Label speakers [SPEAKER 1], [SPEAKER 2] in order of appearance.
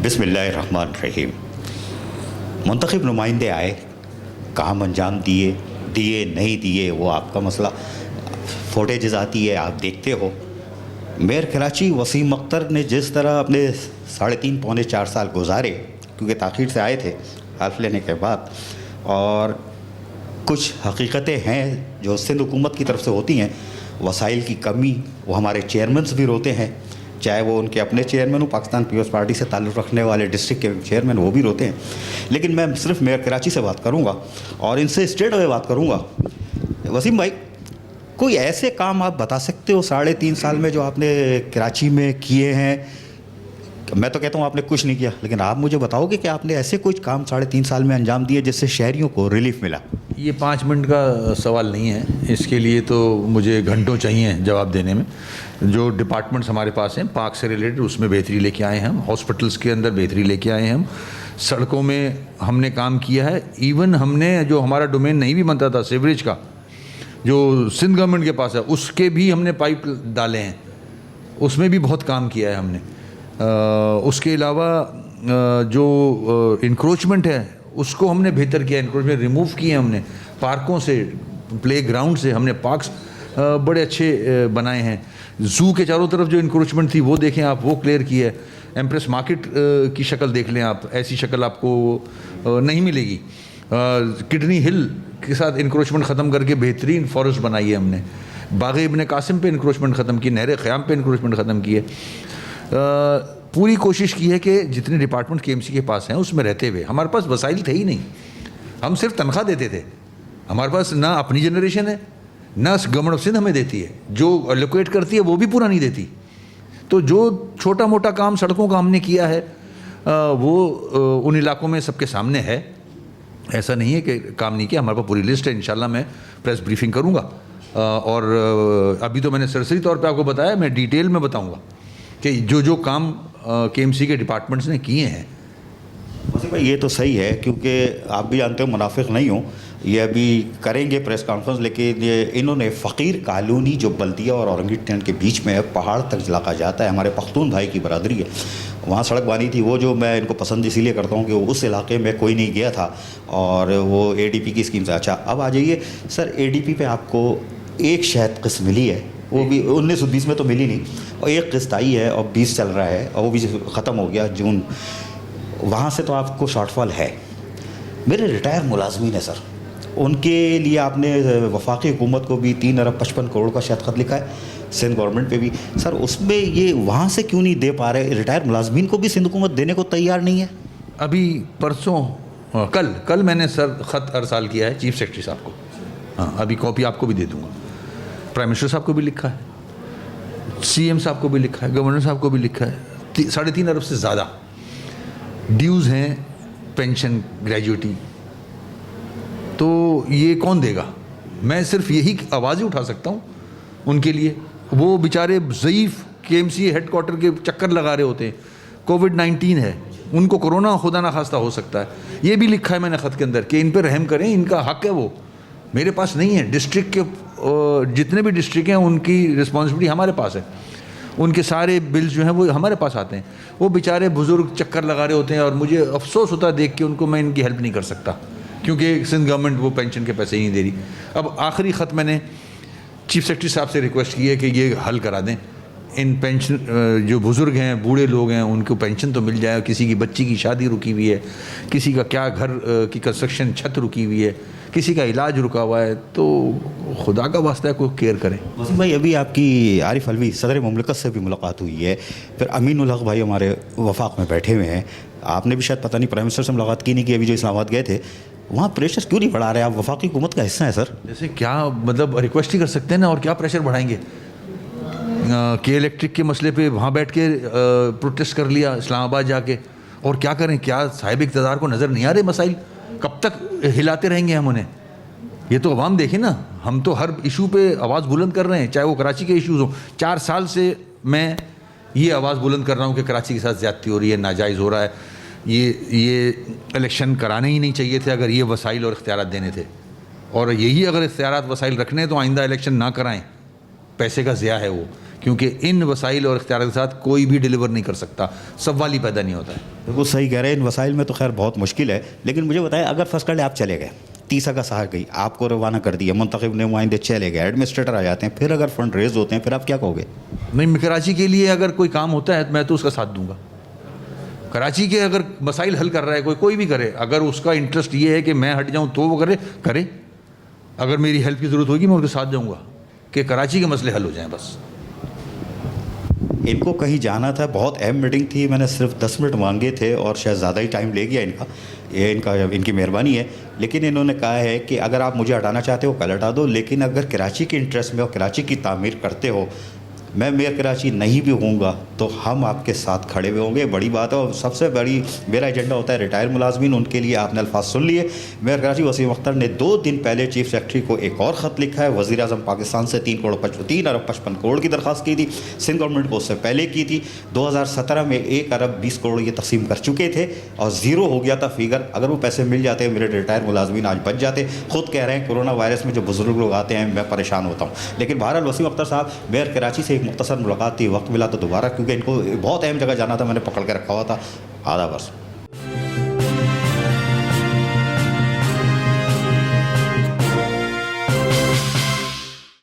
[SPEAKER 1] बिस्मिल्लाहिर्रहमानिर्रहीम। मुंतखब नुमाइंदे आए, काम अंजाम दिए दिए नहीं दिए वो आपका मसला। फुटेजेस आती है, आप देखते हो। मेयर कराची वसीम अख्तर ने जिस तरह अपने 3.5 पौने 4 साल गुजारे, क्योंकि ताख़ीर से आए थे हल्फ लेने के बाद, और कुछ हकीकतें हैं जो सिंध हुकूमत की तरफ से होती हैं। वसाइल की कमी, वो हमारे चेयरमैन भी रोते हैं, चाहे वो उनके अपने चेयरमैन हो, पाकिस्तान पीपल्स पार्टी से ताल्लुक़ रखने वाले डिस्ट्रिक्ट के चेयरमैन, वो भी रोते हैं। लेकिन मैं सिर्फ मेयर कराची से बात करूँगा और इनसे स्ट्रेट अवे बात करूँगा। वसीम भाई, कोई ऐसे काम आप बता सकते हो 3.5 साल में जो आपने कराची में किए हैं? मैं तो कहता हूँ आपने कुछ नहीं किया, लेकिन आप मुझे बताओगे कि आपने ऐसे कुछ काम 3.5 साल में अंजाम दिए जिससे शहरियों को रिलीफ मिला?
[SPEAKER 2] ये 5 मिनट का सवाल नहीं है, इसके लिए तो मुझे घंटों चाहिए जवाब देने में। जो डिपार्टमेंट्स हमारे पास हैं पाक से रिलेटेड, उसमें बेहतरी लेके आए हैं हम। हॉस्पिटल्स के अंदर बेहतरी लेके आए हैं हम। सड़कों में हमने काम किया है। इवन हमने जो हमारा डोमेन नहीं भी बनता था सीवरेज का, जो सिंध गवर्नमेंट के पास है, उसके भी हमने पाइप डाले हैं, उसमें भी बहुत काम किया है हमने। उसके अलावा जो इंक्रोचमेंट है उसको हमने बेहतर किया, इंक्रोचमेंट रिमूव किए हमने। पार्कों से, प्ले ग्राउंड से हमने पार्क्स बड़े अच्छे बनाए हैं। ज़ू के चारों तरफ जो इंक्रोचमेंट थी वो देखें आप, वो क्लियर की है। एम्प्रेस मार्केट की शक्ल देख लें आप, ऐसी शक्ल आपको नहीं मिलेगी। किडनी हिल के साथ इंक्रोचमेंट ख़त्म करके बेहतरीन फॉरेस्ट बनाई है हमने। बाग़ इब्न कासिम पे इंक्रोचमेंट ख़त्म की, नहर ख़याम पे इंक्रोचमेंट ख़त्म की है। पूरी कोशिश की है कि जितने डिपार्टमेंट केएमसी के पास हैं उसमें रहते हुए, हमारे पास वसाइल थे ही नहीं, हम सिर्फ तनख्वाह देते थे। हमारे पास ना अपनी जनरेशन है, ना गवर्नमेंट ऑफ सिंध हमें देती है, जो एलोकेट करती है वो भी पूरा नहीं देती। तो जो छोटा मोटा काम सड़कों का हमने किया है वो उन इलाकों में सबके सामने है। ऐसा नहीं है कि काम नहीं किया, हमारे पास पूरी लिस्ट है। इंशाल्लाह मैं प्रेस ब्रीफिंग करूँगा और अभी तो मैंने सरसरी तौर पे आपको बताया, मैं डिटेल में बताऊँगा कि जो काम केएमसी के डिपार्टमेंट्स ने किए हैं।
[SPEAKER 1] वैसे भाई ये तो सही है, क्योंकि आप भी जानते हो मुनाफिक नहीं हो, ये अभी करेंगे प्रेस कॉन्फ्रेंस, लेकिन ये इन्होंने फ़कीर कॉलोनी जो बल्दिया और औरंगीटन के बीच में है, पहाड़ तक इलाका जाता है, हमारे पख्तून भाई की बरादरी है, वहाँ सड़क बनी थी। वो जो मैं इनको पसंद इसीलिए करता हूँ कि उस इलाके में कोई नहीं गया था और वो एडीपी की स्कीम से। अच्छा, अब आ जाइए सर, एडीपी पे आपको एक शायद किस्त मिली है, वो भी 19-20 में तो मिली नहीं, और एक किस्त आई है और 20 चल रहा है और वो भी ख़त्म हो गया जून। वहाँ से तो आपको शॉर्टफॉल है। मेरे रिटायर मुलाजमीन है सर, उनके लिए आपने वफाकी हुकूमत को भी 3 अरब 55 करोड़ का शायद ख़त लिखा है, सिंध गवर्नमेंट पे भी। सर उसमें ये वहाँ से क्यों नहीं दे पा रहे? रिटायर मुलाजमीन को भी सिंध हुकूमत देने को तैयार नहीं है।
[SPEAKER 2] अभी परसों कल मैंने सर ख़त अरसाल किया है चीफ सेक्रेटरी साहब को। हाँ, अभी कॉपी आपको भी दे दूँगा। प्राइम मिनिस्टर साहब को भी लिखा है, सीएम साहब को भी लिखा है, गवर्नर साहब को भी लिखा है। 3.5 अरब से ज़्यादा ड्यूज़ हैं, पेंशन, ग्रेजुएटी, तो ये कौन देगा? मैं सिर्फ यही आवाज़ ही उठा सकता हूँ उनके लिए। वो बेचारे ज़ईफ़ केएमसी हेडक्वार्टर के चक्कर लगा रहे होते हैं। कोविड-19 है, उनको कोरोना खुदा ना खास्ता हो सकता है। ये भी लिखा है मैंने ख़त के अंदर कि इन पर रहम करें, इनका हक़ है, वो मेरे पास नहीं है। डिस्ट्रिक्ट के जितने भी डिस्ट्रिक्ट हैं उनकी रिस्पॉन्सिबिलिटी हमारे पास है, उनके सारे बिल्स जो हैं वो हमारे पास आते हैं। वो बेचारे बुज़ुर्ग चक्कर लगा रहे होते हैं और मुझे अफसोस होता है देख के उनको। मैं इनकी हेल्प नहीं कर सकता क्योंकि सिंध गवर्नमेंट वो पेंशन के पैसे ही नहीं दे रही। अब आखिरी ख़त मैंने चीफ सेक्रेटरी साहब से रिक्वेस्ट की है कि ये हल करा दें। इन पेंशन जो बुज़ुर्ग हैं, बूढ़े लोग हैं, उनको पेंशन तो मिल जाए। किसी की बच्ची की शादी रुकी हुई है, किसी का क्या घर की कंस्ट्रक्शन छत रुकी हुई है, किसी का इलाज रुका हुआ है, तो खुदा का वास्ता है कोई केयर करें।
[SPEAKER 1] वसीम भाई, अभी आपकी आरिफ अलवी सदर मुमलिकत से भी मुलाकात हुई है, फिर अमीनुल हक भाई हमारे वफाक में बैठे हुए हैं, आपने भी शायद पता नहीं प्राइम मिनिस्टर से मुलाकात की नहीं की। अभी जो इस्लामाबाद गए थे, वहाँ प्रेशर क्यों नहीं बढ़ा रहे? आप वफाकी हुकूमत का हिस्सा है सर।
[SPEAKER 2] जैसे क्या मतलब रिक्वेस्ट ही कर सकते हैं ना, और क्या प्रेशर बढ़ाएंगे? के इलेक्ट्रिक के मसले पे वहाँ बैठ के प्रोटेस्ट कर लिया इस्लामाबाद जाके, और क्या करें? क्या साहिब इक़्तिदार को नज़र नहीं आ रहे मसाइल? कब तक हिलाते रहेंगे हम उन्हें? ये तो अवाम देखे ना, हम तो हर इशू पे आवाज़ बुलंद कर रहे हैं, चाहे वो कराची के इशूज़ हों। 4 साल से मैं ये आवाज़ बुलंद कर रहा हूँ कि कराची के साथ ज़्यादती हो रही है, नाजायज़ हो रहा है, ये इलेक्शन कराने ही नहीं चाहिए थे अगर ये वसाइल और इख्तियारात देने थे। और यही अगर इख्तियारात वसाइल रखने तो आइंदा इलेक्शन ना कराएं, पैसे का ज़िया है वो। क्योंकि इन वसाइल और इख्तियार के साथ कोई भी डिलीवर नहीं कर सकता, सवाल ही पैदा नहीं होता है।
[SPEAKER 1] बिल्कुल सही कह रहे हैं, इन वसाइल में तो खैर बहुत मुश्किल है। लेकिन मुझे बताएं, अगर फर्स्ट कर ले आप चले गए, 30 अगस्त आ गई, आपको रवाना कर दिया, मुंतखब नुमाइंदे चले गए, एडमिनिस्ट्रेटर आ जाते हैं, फिर अगर फंड रेज होते हैं, फिर आप क्या कहोगे?
[SPEAKER 2] नहीं, कराची के लिए अगर कोई काम होता है मैं तो उसका साथ दूंगा। कराची के अगर मसाइल हल कर रहा है कोई भी करे, अगर उसका इंटरेस्ट ये है कि मैं हट जाऊं तो वो करे। अगर मेरी हेल्प की ज़रूरत होगी मैं उसके साथ जाऊंगा कि कराची के मसले हल हो जाएं बस।
[SPEAKER 1] इनको कहीं जाना था, बहुत अहम मीटिंग थी, मैंने सिर्फ 10 मिनट मांगे थे और शायद ज़्यादा ही टाइम ले गया इनका। ये इनकी मेहरबानी है। लेकिन इन्होंने कहा है कि अगर आप मुझे हटाना चाहते हो कल हटा दो, लेकिन अगर कराची के इंटरेस्ट में और कराची की तामीर करते हो, मैं मेयर कराची नहीं भी होऊंगा तो हम आपके साथ खड़े हुए होंगे। बड़ी बात है। और सबसे बड़ी मेरा एजेंडा होता है रिटायर मुलाजमीन, उनके लिए आपने अल्फाज सुन लिए। मेयर कराची वसीम अख्तर ने 2 दिन पहले चीफ सेक्रेटरी को एक और ख़त लिखा है। वज़ीर आज़म पाकिस्तान से 3 अरब 55 करोड़ की दरख्वास्त की थी, सिंध गवर्नमेंट को उससे पहले की थी। 2017 में 1 अरब 20 करोड़ ये तकसीम कर चुके थे और ज़ीरो हो गया था फिगर। अगर वो पैसे मिल जाते मेरे रिटायर मुलाजमीन आज बच जाते। खुद कह रहे हैं कोरोना वायरस में जो बुजुर्ग लोग आते हैं मैं परेशान होता हूँ। लेकिन बहरहाल वसीम अख्तर साहब, मेयर कराची से एक मुख्तसर मुलाकात थी, वक्त मिला तो दोबारा, क्योंकि इनको बहुत अहम जगह जाना था, मैंने पकड़ के रखा हुआ था। आधा वर्ष